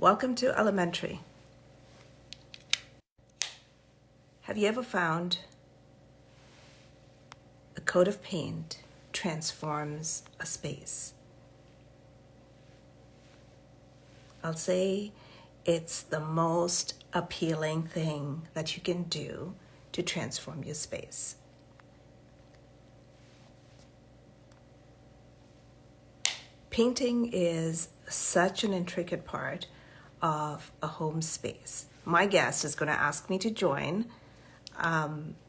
Welcome to Elementary. Have you ever found a coat of paint transforms a space? I'll say it's the most appealing thing that you can do to transform your space. Painting is such an intricate part of a home space. My guest is going to ask me to join.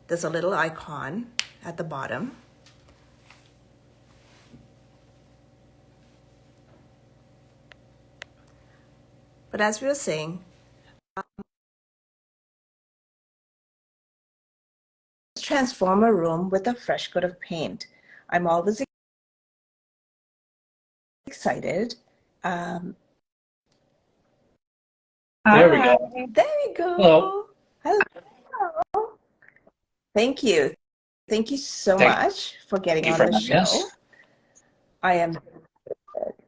There's a little icon at the bottom. But as we were saying, transform a room with a fresh coat of paint. I'm always excited. There we go. There we go. Hello. Hello. Thank you. Thank you so much for getting on the show. Yes. I am.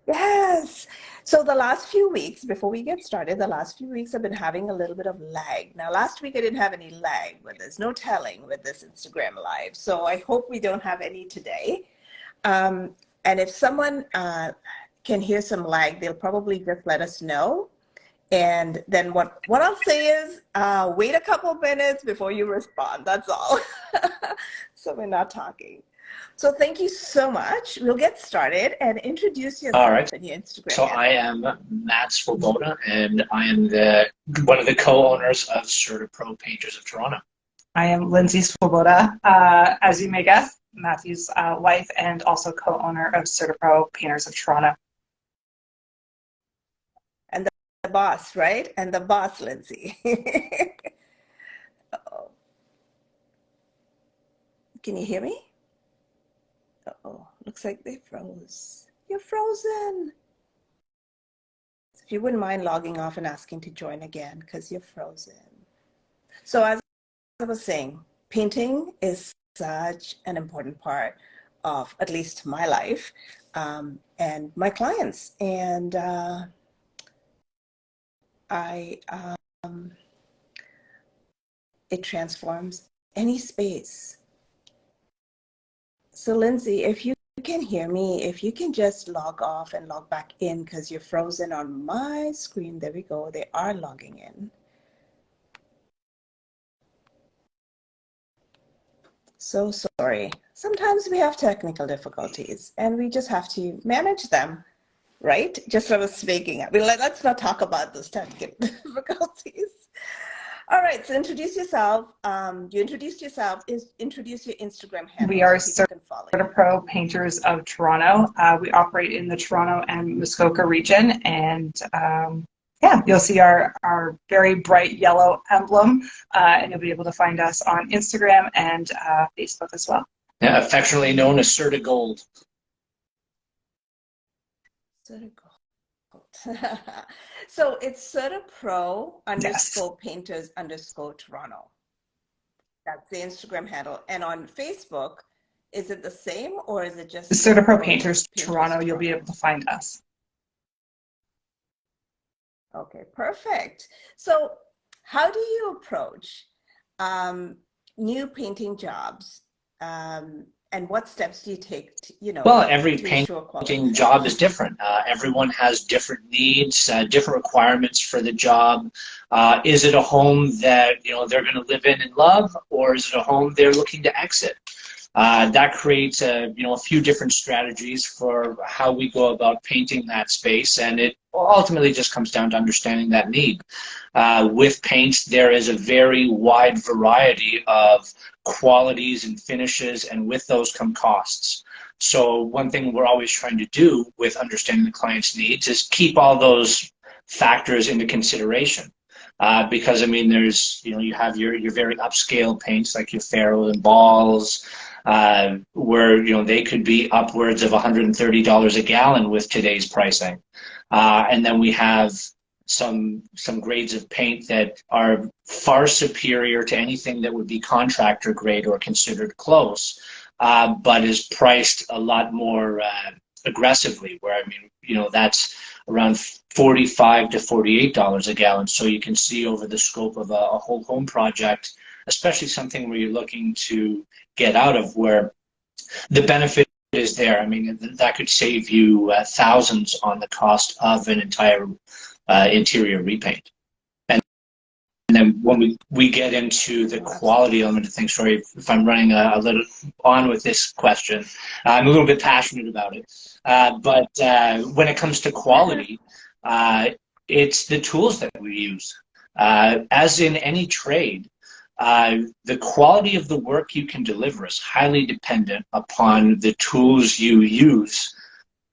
Yes. So the last few weeks, before we get started, the last few weeks I've been having a little bit of lag. Now, last week I didn't have any lag, but there's no telling with this Instagram Live. So I hope we don't have any today. And if someone can hear some lag, they'll probably just let us know. And then what I'll say is wait a couple minutes before you respond. That's all. So we're not talking. So thank you so much. We'll get started and introduce yourself and your Instagram. So I am Matt Swoboda, and I am one of the co-owners of Certa Painters of Toronto. I am Lindsay Swoboda, as you may guess, Matthew's wife, and also co-owner of Certa Painters of Toronto. And the boss, right? And the boss, Lindsay. Uh-oh. Can you hear me? Uh-oh, looks like they froze. You're frozen. If you wouldn't mind logging off and asking to join again, because you're frozen. So as I was saying, painting is such an important part of at least my life and my clients. And it transforms any space. So Lindsay, if you can hear me, if you can just log off and log back in because you're frozen on my screen. There we go. They are logging in. So sorry. Sometimes we have technical difficulties and we just have to manage them, right? Just what I was speaking. Let's not talk about those technical difficulties. All right, so introduce yourself. You introduced yourself. Introduce your Instagram handle. We are Certa Painters of Toronto. We operate in the Toronto and Muskoka region, and yeah, you'll see our very bright yellow emblem, and you'll be able to find us on Instagram and Facebook as well. Yeah, affectionately known as Certa Gold. Certa Gold. So it's Certa Pro _ Painters _ Toronto. That's the Instagram handle. And on Facebook, is it the same or is it just Certa Pro Painters Toronto? You'll be able to find us. Okay, perfect. So how do you approach new painting jobs? And what steps do you take to, well, every painting job is different. Everyone has different needs, different requirements for the job. Is it a home that, they're going to live in and love, or is it a home they're looking to exit? That creates a few different strategies for how we go about painting that space, and it ultimately just comes down to understanding that need. With paints, there is a very wide variety of qualities and finishes, and with those come costs. So one thing we're always trying to do with understanding the client's needs is keep all those factors into consideration. Because there's, you have your very upscale paints like your Faro and Balls, where, they could be upwards of $130 a gallon with today's pricing. And then we have some grades of paint that are far superior to anything that would be contractor grade or considered close, but is priced a lot more aggressively, where that's around $45 to $48 a gallon. So you can see over the scope of a whole home project, especially something where you're looking to get out of, where the benefit is there. I mean, that could save you thousands on the cost of an entire interior repaint. And then when we get into the quality element of things, sorry if I'm running a little on with this question, I'm a little bit passionate about it. But when it comes to quality, it's the tools that we use. As in any trade, the quality of the work you can deliver is highly dependent upon the tools you use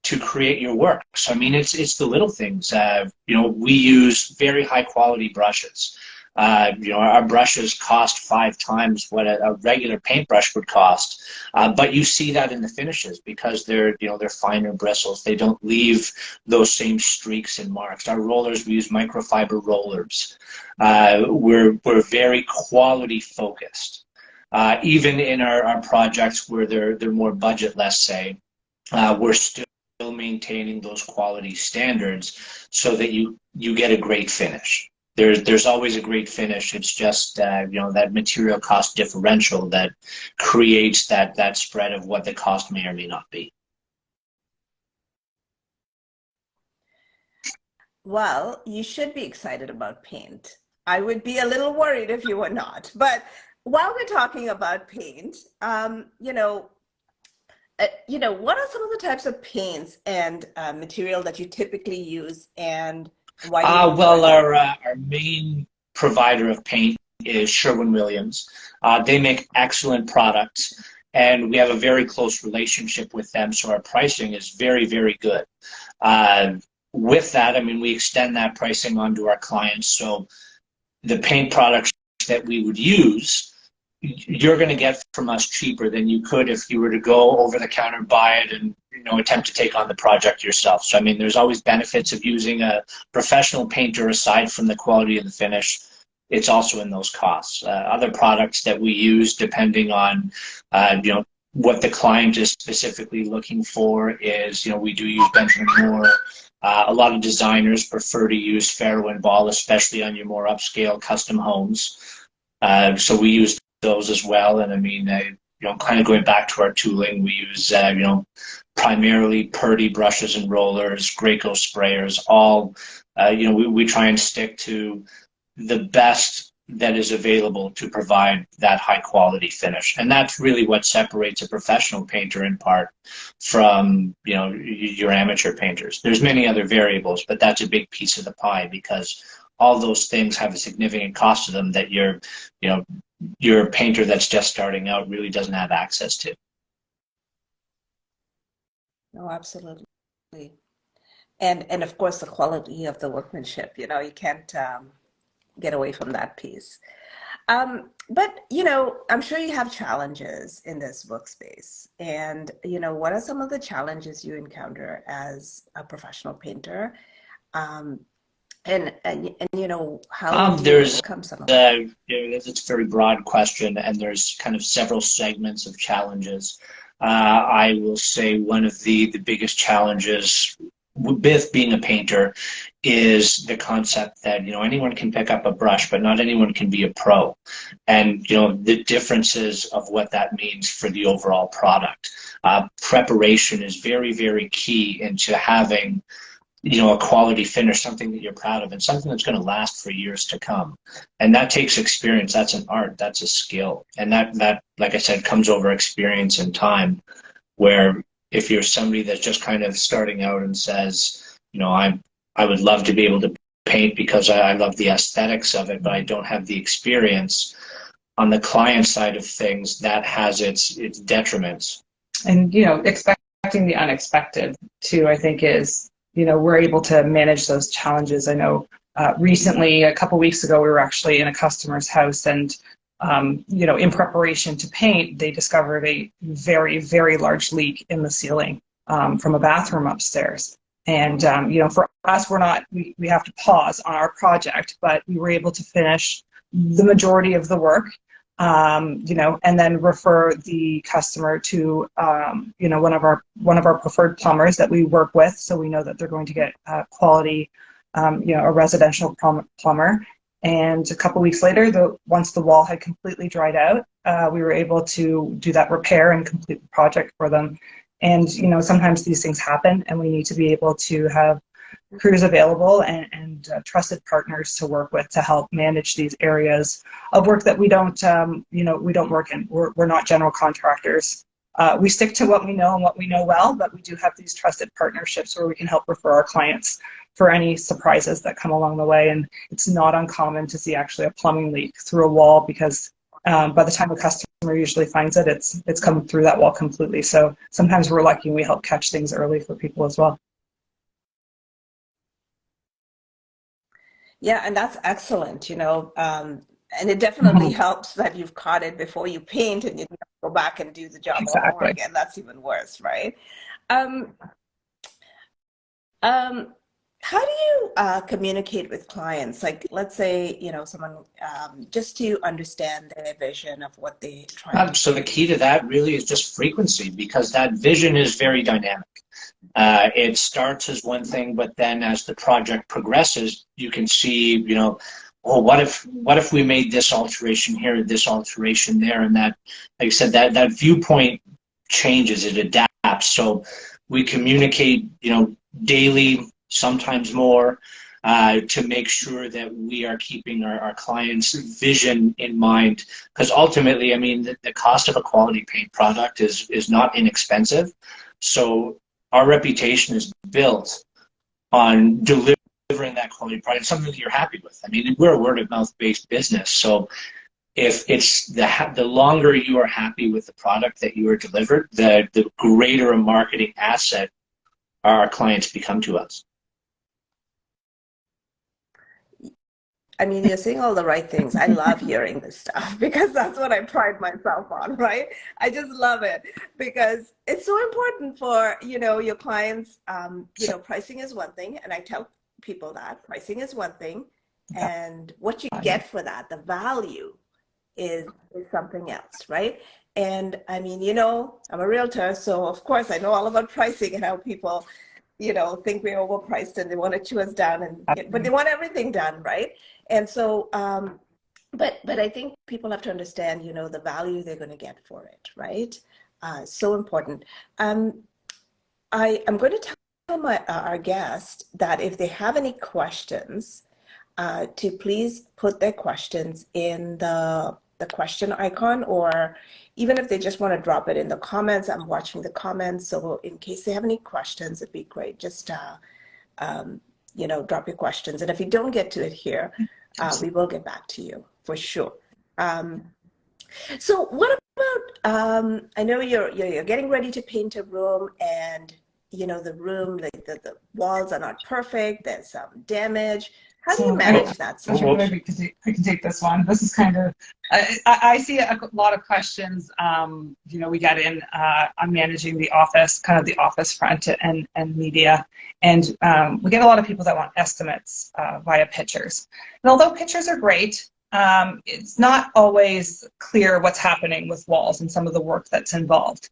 to create your work. So I mean, it's the little things. You know, we use very high quality brushes. You know, our brushes cost 5 times what a regular paintbrush would cost, but you see that in the finishes because they're finer bristles. They don't leave those same streaks and marks. Our rollers, we use microfiber rollers. We're very quality focused. Even in our projects where they're more budget, let's say, we're still maintaining those quality standards so that you get a great finish. There's always a great finish. It's just you know, that material cost differential that creates that spread of what the cost may or may not be. Well, you should be excited about paint. I would be a little worried if you were not. But while we're talking about paint, you know, what are some of the types of paints and material that you typically use, and why do you well, our main provider of paint is Sherwin-Williams. They make excellent products, and we have a very close relationship with them, so our pricing is very, very good. With that, I mean, we extend that pricing onto our clients, so the paint products that we would use, you're going to get from us cheaper than you could if you were to go over the counter, buy it, and attempt to take on the project yourself. So I mean, there's always benefits of using a professional painter aside from the quality of the finish. It's also in those costs. Other products that we use, depending on what the client is specifically looking for, is we do use Benjamin Moore. A lot of designers prefer to use Faro and Ball, especially on your more upscale custom homes. So we use those as well. And I mean, kind of going back to our tooling, we use primarily Purdy brushes and rollers, Graco sprayers. All we try and stick to the best that is available to provide that high quality finish. And that's really what separates a professional painter in part from your amateur painters. There's many other variables, but that's a big piece of the pie, because all those things have a significant cost to them that your painter that's just starting out really doesn't have access to. No, absolutely. And of course the quality of the workmanship, you can't get away from that piece. But I'm sure you have challenges in this workspace. And what are some of the challenges you encounter as a professional painter? And how do you overcome some of that? It's a very broad question, and there's kind of several segments of challenges. I will say one of the biggest challenges with being a painter is the concept that anyone can pick up a brush, but not anyone can be a pro, and the differences of what that means for the overall product. Preparation is very, very key into having a quality finish, something that you're proud of, and something that's going to last for years to come. And that takes experience. That's an art. That's a skill. And that, like I said, comes over experience and time, where if you're somebody that's just kind of starting out and says, I would love to be able to paint because I love the aesthetics of it, but I don't have the experience, on the client side of things, that has its detriments. And, expecting the unexpected too, I think is, we're able to manage those challenges. I know recently, a couple weeks ago, we were actually in a customer's house, and in preparation to paint, they discovered a very, very large leak in the ceiling from a bathroom upstairs. And for us, we have to pause on our project, but we were able to finish the majority of the work and then refer the customer to, one of our preferred plumbers that we work with, so we know that they're going to get quality, a residential plumber. And a couple weeks later, once the wall had completely dried out, we were able to do that repair and complete the project for them. And sometimes these things happen, and we need to be able to have crews available and trusted partners to work with to help manage these areas of work that we don't work in. We're not general contractors. We stick to what we know and what we know well, but we do have these trusted partnerships where we can help refer our clients for any surprises that come along the way. And it's not uncommon to see actually a plumbing leak through a wall, because by the time a customer usually finds it, it's come through that wall completely. So sometimes we're lucky and we help catch things early for people as well. Yeah, and that's excellent, and it definitely helps that you've caught it before you paint and you go back and do the job all over again. That's even worse, right? How do you communicate with clients? Like, let's say, someone, just to understand their vision of what they're trying to So do. the key to that really is just frequency, because that vision is very dynamic. It starts as one thing, but then as the project progresses, you can see, well, what if we made this alteration here, this alteration there, and that, like I said, that viewpoint changes, it adapts. So we communicate, daily, sometimes more, to make sure that we are keeping our clients' vision in mind. Because ultimately, I mean, the cost of a quality paint product is not inexpensive. So our reputation is built on delivering that quality product, something that you're happy with. I mean, we're a word-of-mouth based business, so if it's the longer you are happy with the product that you are delivered, the greater a marketing asset our clients become to us. I mean, you're saying all the right things. I love hearing this stuff because that's what I pride myself on, right? I just love it because it's so important for, your clients. Pricing is one thing, and I tell people that pricing is one thing, and what you get for that, the value is something else, right? And I mean, I'm a realtor, so of course I know all about pricing and how people, think we're overpriced and they want to chew us down, but they want everything done, right? And so, but I think people have to understand, the value they're going to get for it, right? So important. I'm going to tell our guest that if they have any questions, to please put their questions in the question icon, or even if they just want to drop it in the comments. I'm watching the comments, so in case they have any questions, it'd be great. Just drop your questions, and if you don't get to it here, we will get back to you for sure. So what about, I know you're getting ready to paint a room, and the room, like the walls are not perfect, there's some damage. How do you manage that situation? I can take this one. This is kind of, I see a lot of questions, we get in, I'm managing the office, kind of the office front and media. And we get a lot of people that want estimates via pictures. And although pictures are great, it's not always clear what's happening with walls and some of the work that's involved.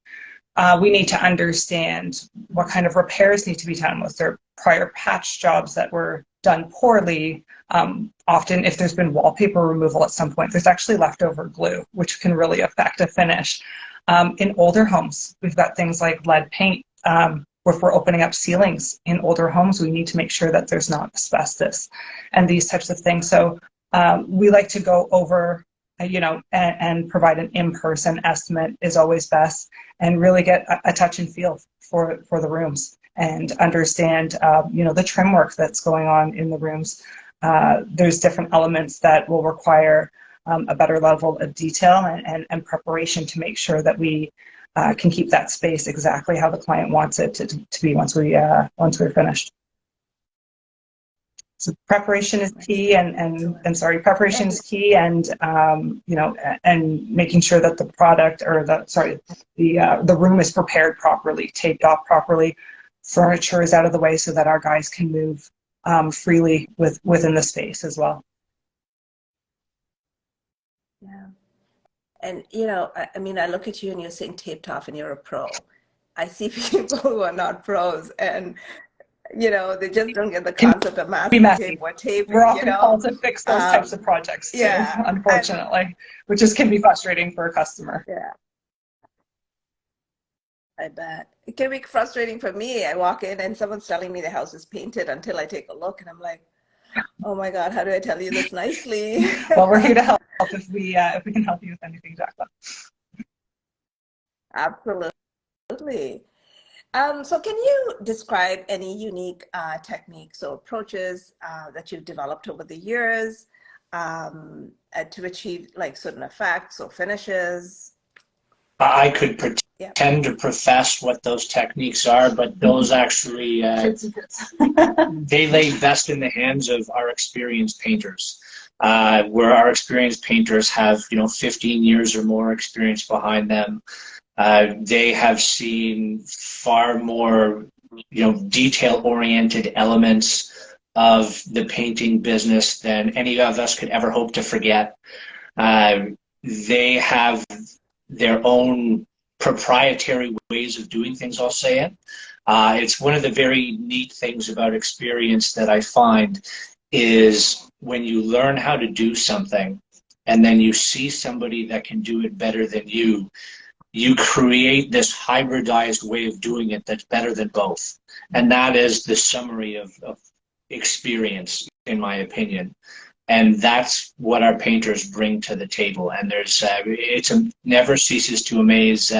We need to understand what kind of repairs need to be done. Was there prior patch jobs that were done poorly? Often, if there's been wallpaper removal at some point, there's actually leftover glue, which can really affect a finish. In older homes, we've got things like lead paint. If we're opening up ceilings in older homes, we need to make sure that there's not asbestos and these types of things. So we like to go over, and provide an in-person estimate is always best, and really get a touch and feel for the rooms and understand, the trim work that's going on in the rooms. There's different elements that will require a better level of detail and preparation to make sure that we can keep that space exactly how the client wants it to be once we're finished. So preparation is key, preparation is key, and and making sure that the product, or the room is prepared properly, taped off properly, furniture is out of the way so that our guys can move freely within the space as well. Yeah. And, you know, I mean, I look at you and you're saying taped off and you're a pro. I see people who are not pros and, you know, they just don't get the Can concept of be masking tape messy. or taping, We're you often know. called to fix those types of projects too, Yeah. unfortunately, which is can be frustrating for a customer. Yeah, I bet. It can be frustrating for me. I walk in and someone's telling me the house is painted until I take a look and I'm like, oh my God, how do I tell you this nicely? Well, we're here to help if we can help you with anything, Jacqueline. Absolutely. So can you describe any unique techniques or approaches that you've developed over the years to achieve like certain effects or finishes? I could Yeah. pretend to profess what those techniques are, but those actually they lay best in the hands of our experienced painters. Where our experienced painters have 15 years or more experience behind them. They have seen far more detail-oriented elements of the painting business than any of us could ever hope to forget. They have their own proprietary ways of doing things, I'll say it. It's one of the very neat things about experience that I find is when you learn how to do something and then you see somebody that can do it better than you, you create this hybridized way of doing it that's better than both. And that is the summary of experience, in my opinion. And that's what our painters bring to the table. And never ceases to amaze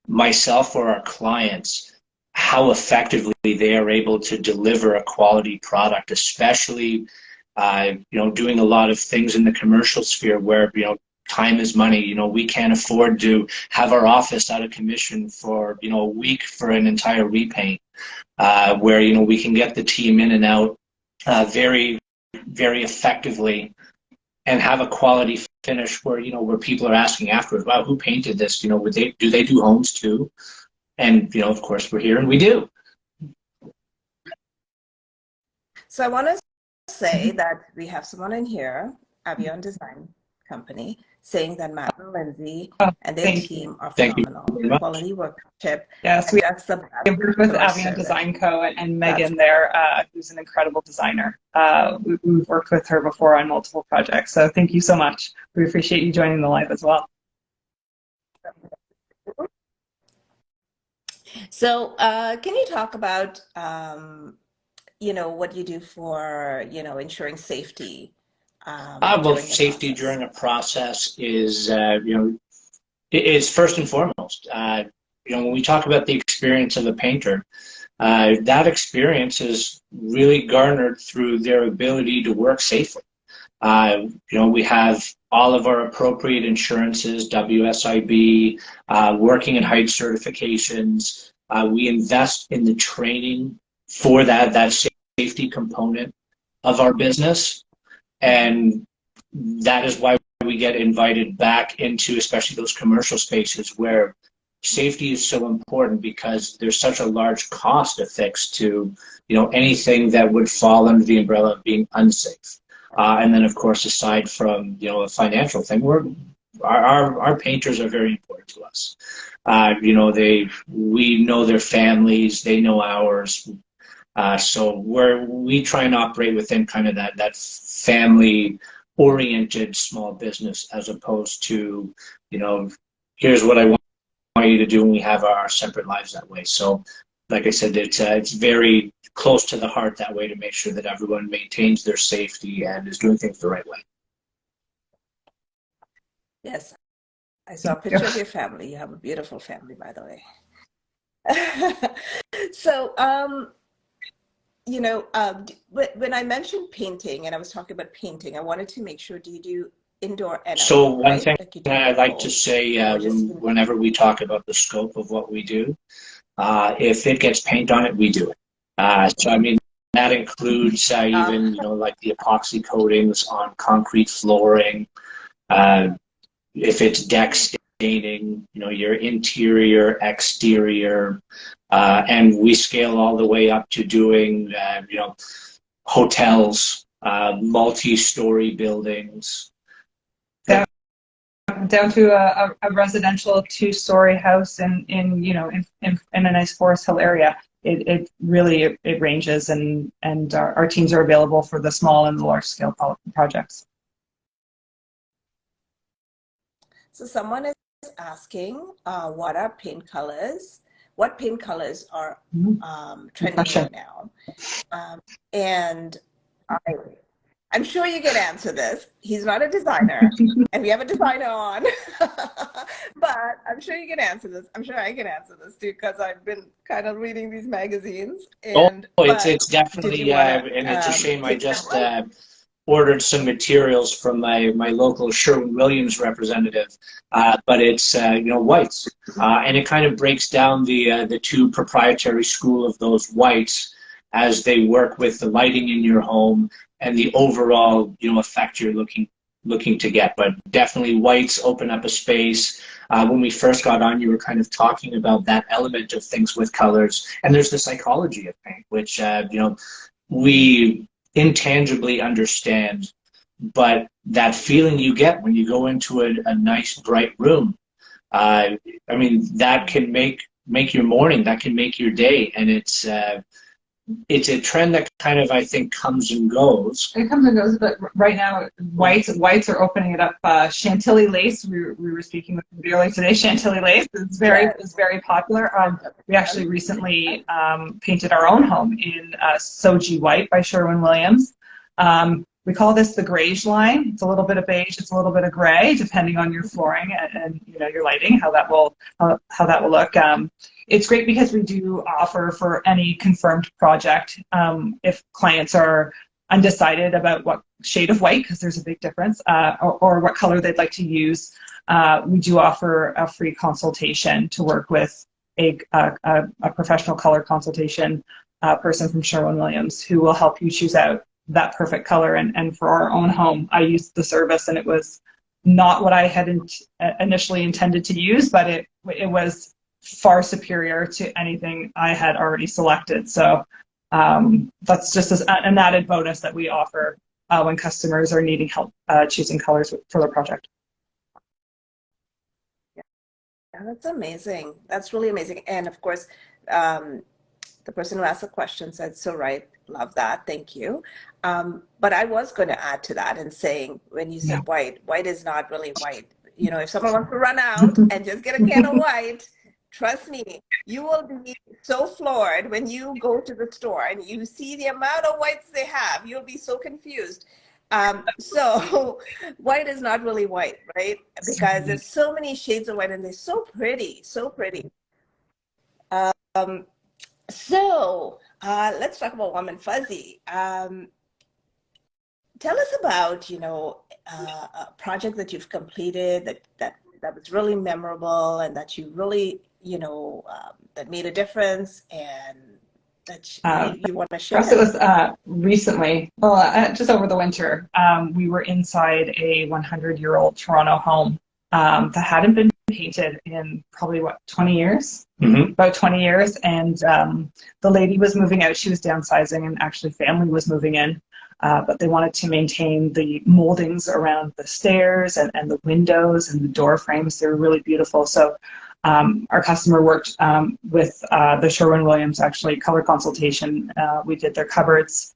myself or our clients how effectively they are able to deliver a quality product, especially doing a lot of things in the commercial sphere where time is money. We can't afford to have our office out of commission for a week for an entire repaint, where we can get the team in and out very, very effectively and have a quality finish where people are asking afterwards, wow, who painted this? Do they do homes too? And of course we're here and we do. So I want to say that we have someone in here, Avion Design Company, saying that Matt and Lindsay and their team are phenomenal. Quality workmanship. Yes, we worked with Avion Design Co. and Megan there, who's an incredible designer. We've worked with her before on multiple projects. So thank you so much. We appreciate you joining the live as well. So can you talk about what you do for ensuring safety? Well, safety during a process is is first and foremost. When we talk about the experience of a painter, that experience is really garnered through their ability to work safely. We have all of our appropriate insurances, WSIB, working at height certifications. We invest in the training for that safety component of our business. And that is why we get invited back into especially those commercial spaces where safety is so important, because there's such a large cost affixed to anything that would fall under the umbrella of being unsafe. And then of course, aside from a financial thing, our painters are very important to us. We know their families, they know ours. So we try and operate within kind of that family-oriented small business, as opposed to, here's what I want you to do, and we have our separate lives that way. So, like I said, it's very close to the heart that way, to make sure that everyone maintains their safety and is doing things the right way. Yes, I saw a picture of your family. You have a beautiful family, by the way. So, when I mentioned painting and I was talking about painting, I wanted to make sure, do you do indoor and outdoor? So one thing like I'd like to say whenever we talk about the scope of what we do, if it gets paint on it, we do it. So I mean, that includes even like the epoxy coatings on concrete flooring. If it's deck staining, your interior, exterior, and we scale all the way up to doing, hotels, multi-story buildings. down to a residential 2-story house in a nice Forest Hill area. It really ranges, and our teams are available for the small and the large scale projects. So someone is asking, what are paint colors? What paint colors are trending right now? And I'm sure you can answer this. He's not a designer, and we have a designer on, but I'm sure you can answer this. I'm sure I can answer this too, because I've been kind of reading these magazines. And it's definitely, and it's a shame I just ordered some materials from my local Sherwin-Williams representative, but it's whites, and it kind of breaks down the two proprietary school of those whites as they work with the lighting in your home and the overall effect you're looking to get. But definitely whites open up a space. When we first got on, you were kind of talking about that element of things with colors, and there's the psychology of paint, which we intangibly understand, but that feeling you get when you go into a nice bright room, I mean, that can make your morning, that can make your day, and it's a trend that kind of, I think, comes and goes. It comes and goes, but right now, whites are opening it up. Chantilly lace, we were speaking with them earlier today. Chantilly lace is very popular. We actually recently painted our own home in Soji White by Sherwin-Williams. We call this the grayish line. It's a little bit of beige, it's a little bit of gray, depending on your flooring and your lighting, how that will look. It's great because we do offer for any confirmed project, if clients are undecided about what shade of white, because there's a big difference, or what color they'd like to use, we do offer a free consultation to work with a professional color consultation person from Sherwin-Williams who will help you choose out that perfect color. And for our own home, I used the service, and it was not what I had initially intended to use, but it was far superior to anything I had already selected. So that's just an added bonus that we offer when customers are needing help choosing colors for their project. Yeah, that's amazing. That's really amazing. And of course, the person who asked the question said, so right, love that, thank you. But I was going to add to that and saying, when you said white is not really white. If someone wants to run out and just get a can of white, trust me, you will be so floored when you go to the store and you see the amount of whites they have. You'll be so confused. So white is not really white, right? Because there's so many shades of white, and they're so pretty, so pretty. So let's talk about Warm and Fuzzy. Tell us about, a project that you've completed that was really memorable, and that you really, that made a difference, and that you want to share. For us, it was recently, just over the winter. We were inside a 100-year-old Toronto home that hadn't been painted in probably 20 years, about 20 years. And the lady was moving out. She was downsizing, and actually family was moving in. But they wanted to maintain the moldings around the stairs and the windows and the door frames. They were really beautiful. So our customer worked with the Sherwin-Williams, actually, color consultation. We did their cupboards,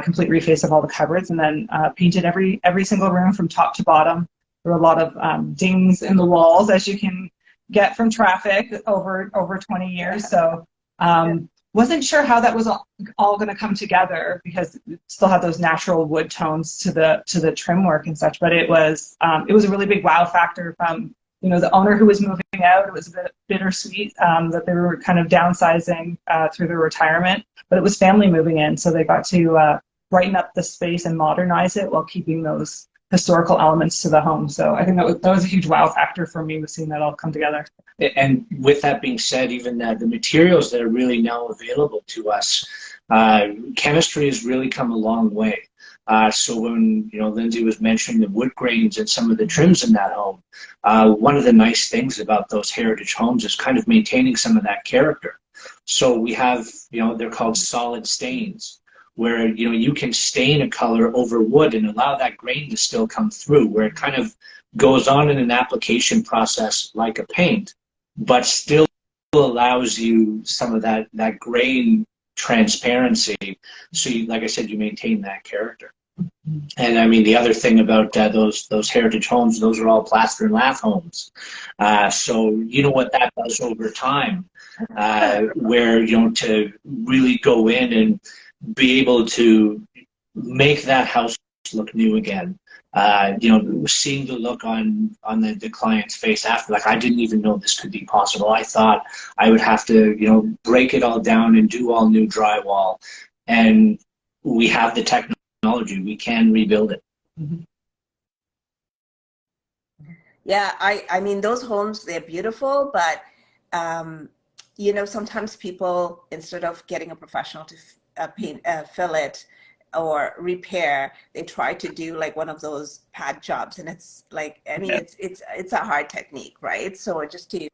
complete reface of all the cupboards, and then painted every single room from top to bottom. There were a lot of dings in the walls, as you can get from traffic over 20 years. So wasn't sure how that was all going to come together, because it still had those natural wood tones to the trim work and such. But it was a really big wow factor from the owner who was moving out. It was a bit bittersweet that they were kind of downsizing through their retirement, but it was family moving in, so they got to brighten up the space and modernize it while keeping those historical elements to the home. So I think that was a huge wow factor for me, with seeing that all come together. And with that being said, even the materials that are really now available to us, chemistry has really come a long way. So when Lindsay was mentioning the wood grains and some of the trims in that home, one of the nice things about those heritage homes is kind of maintaining some of that character. So we have, they're called solid stains, where you can stain a color over wood and allow that grain to still come through, where it kind of goes on in an application process like a paint, but still allows you some of that grain transparency. So you, like I said, you maintain that character. And I mean, the other thing about those heritage homes, those are all plaster and lath homes. So you know what that does over time, where, you know, to really go in and be able to make that house look new again. You know, seeing the look on the client's face after, like, I didn't even know this could be possible. I thought I would have to, you know, break it all down and do all new drywall. And we have the technology, we can rebuild it. Mm-hmm. Yeah, I mean, those homes, they're beautiful, but, you know, sometimes people, instead of getting a professional to paint, fill it or repair, they try to do like one of those pad jobs, and it's like, I mean, it's a hard technique, right? So just to, yeah,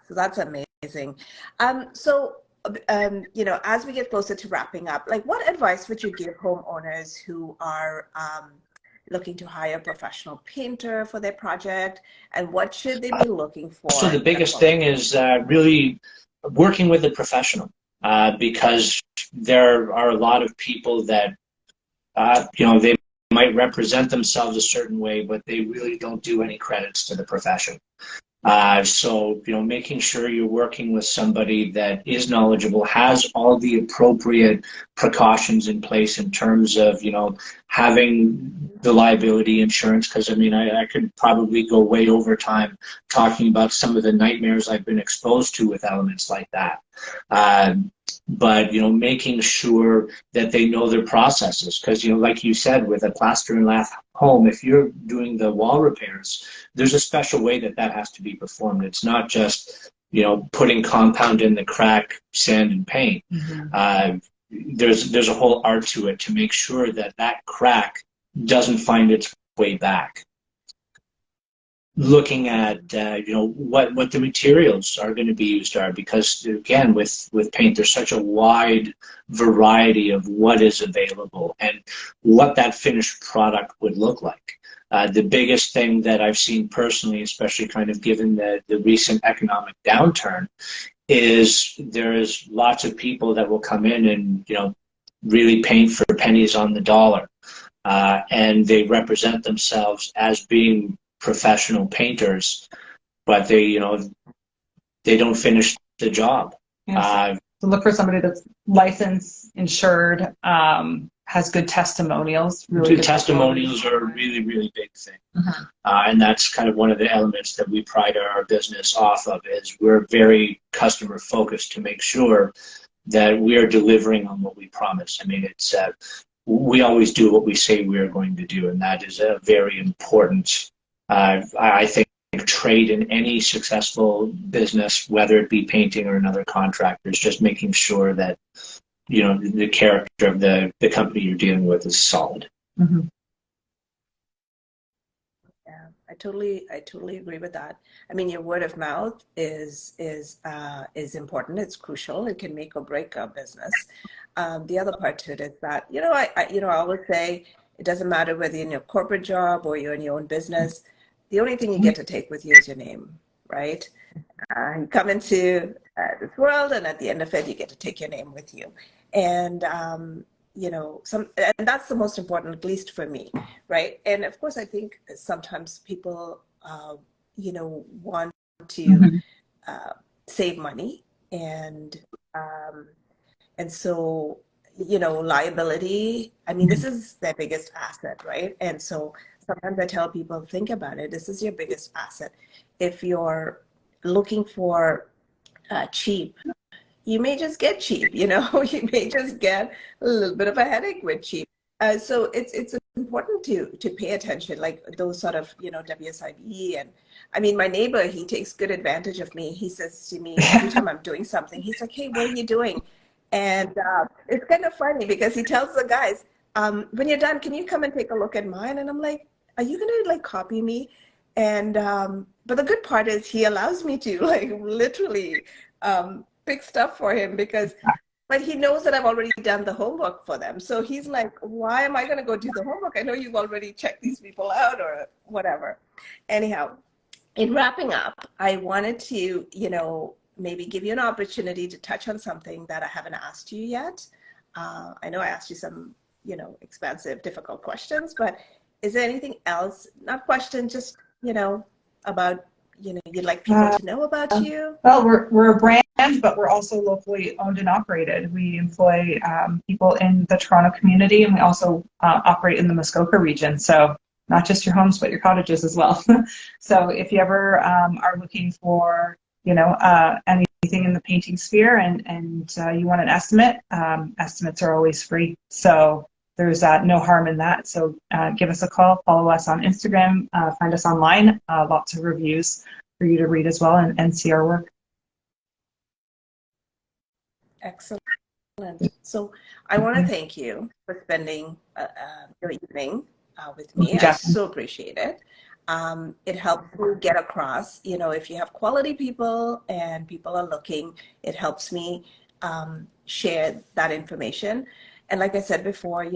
so that's amazing. So, you know, as we get closer to wrapping up, like, what advice would you give homeowners who are looking to hire a professional painter for their project, and what should they be looking for? So the biggest thing is really working with a professional, because there are a lot of people that, you know, they might represent themselves a certain way, but they really don't do any credits to the profession. So, you know, making sure you're working with somebody that is knowledgeable, has all the appropriate precautions in place in terms of, you know, having the liability insurance, because I mean, I could probably go way over time talking about some of the nightmares I've been exposed to with elements like that. But, you know, making sure that they know their processes, because, you know, like you said, with a plaster and lath home, if you're doing the wall repairs, there's a special way that that has to be performed. It's not just, you know, putting compound in the crack, sand and paint. Mm-hmm. There's a whole art to it to make sure that that crack doesn't find its way back. Looking at you know, what the materials are going to be used are, because again, with paint, there's such a wide variety of what is available and what that finished product would look like. The biggest thing that I've seen personally, especially kind of given the recent economic downturn, is there's lots of people that will come in and, you know, really paint for pennies on the dollar, and they represent themselves as being professional painters, but they, you know, they don't finish the job. Yes. So look for somebody that's licensed, insured, has good testimonials. Really good testimonials are a really, really big thing. Mm-hmm. And that's kind of one of the elements that we pride our business off of, is we're very customer focused to make sure that we are delivering on what we promise. I mean, it's we always do what we say we are going to do, and that is a very important, I think, trait in any successful business, whether it be painting or another contractor, is just making sure that, you know, the character of the company you're dealing with is solid. Mm-hmm. Yeah, I totally agree with that. I mean, your word of mouth is important. It's crucial. It can make or break a business. The other part to it is that, you know, I always say, it doesn't matter whether you're in your corporate job or you're in your own business. The only thing you get to take with you is your name, right? You come into this world, and at the end of it, you get to take your name with you. And, you know, and that's the most important, at least for me, right? And of course, I think sometimes people, you know, want to save money, and so, you know, liability, I mean, this is their biggest asset, right? And so sometimes I tell people, think about it. This is your biggest asset. If you're looking for cheap, you may just get cheap, you know, you may just get a little bit of a headache with cheap. So it's important to pay attention, like those sort of, you know, WSIB. And I mean, my neighbor, he takes good advantage of me. He says to me, every time I'm doing something, he's like, hey, what are you doing? And it's kind of funny because he tells the guys, when you're done, can you come and take a look at mine? And I'm like, are you gonna like copy me? And but the good part is he allows me to like literally pick stuff for him, because but he knows that I've already done the homework for them. So he's like, why am I going to go do the homework? I know you've already checked these people out or whatever. Anyhow, in wrapping up, I wanted to, maybe give you an opportunity to touch on something that I haven't asked you yet. I know I asked you some, expansive, difficult questions, but is there anything else, not question, just, about, you'd like people to know about you? Well, we're a brand, but we're also locally owned and operated. We employ people in the Toronto community, and we also operate in the Muskoka region. So not just your homes, but your cottages as well. So if you ever are looking for, anything in the painting sphere and you want an estimate, estimates are always free. So there's no harm in that. So give us a call, follow us on Instagram, find us online, lots of reviews for you to read as well and see our work. Excellent. So I want to thank you for spending your evening with me. I so appreciate it. It helps me get across, if you have quality people and people are looking, it helps me share that information. And like I said before,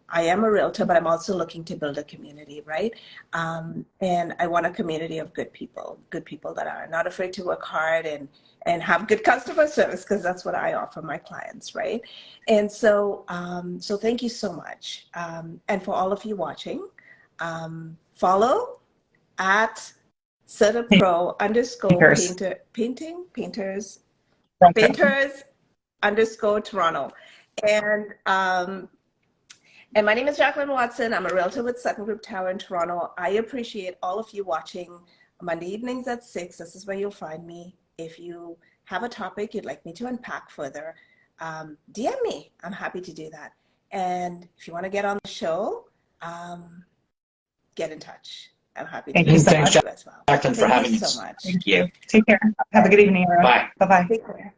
I am a realtor, but I'm also looking to build a community, right? And I want a community of good people that are not afraid to work hard and have good customer service, because that's what I offer my clients, right? And so, so thank you so much. And for all of you watching, follow at certa_pro painters _ Toronto. And my name is Jacqueline Watson. I'm a realtor with Sutton Group Tower in Toronto. I appreciate all of you watching Monday evenings at 6. This is where you'll find me. If you have a topic you'd like me to unpack further, DM me. I'm happy to do that. And if you want to get on the show, get in touch. I'm happy to do that as well. Jacqueline, for having us. us. So much. Thank you. Take care. Have a good evening, everyone. Bye. Bye-bye. Take care.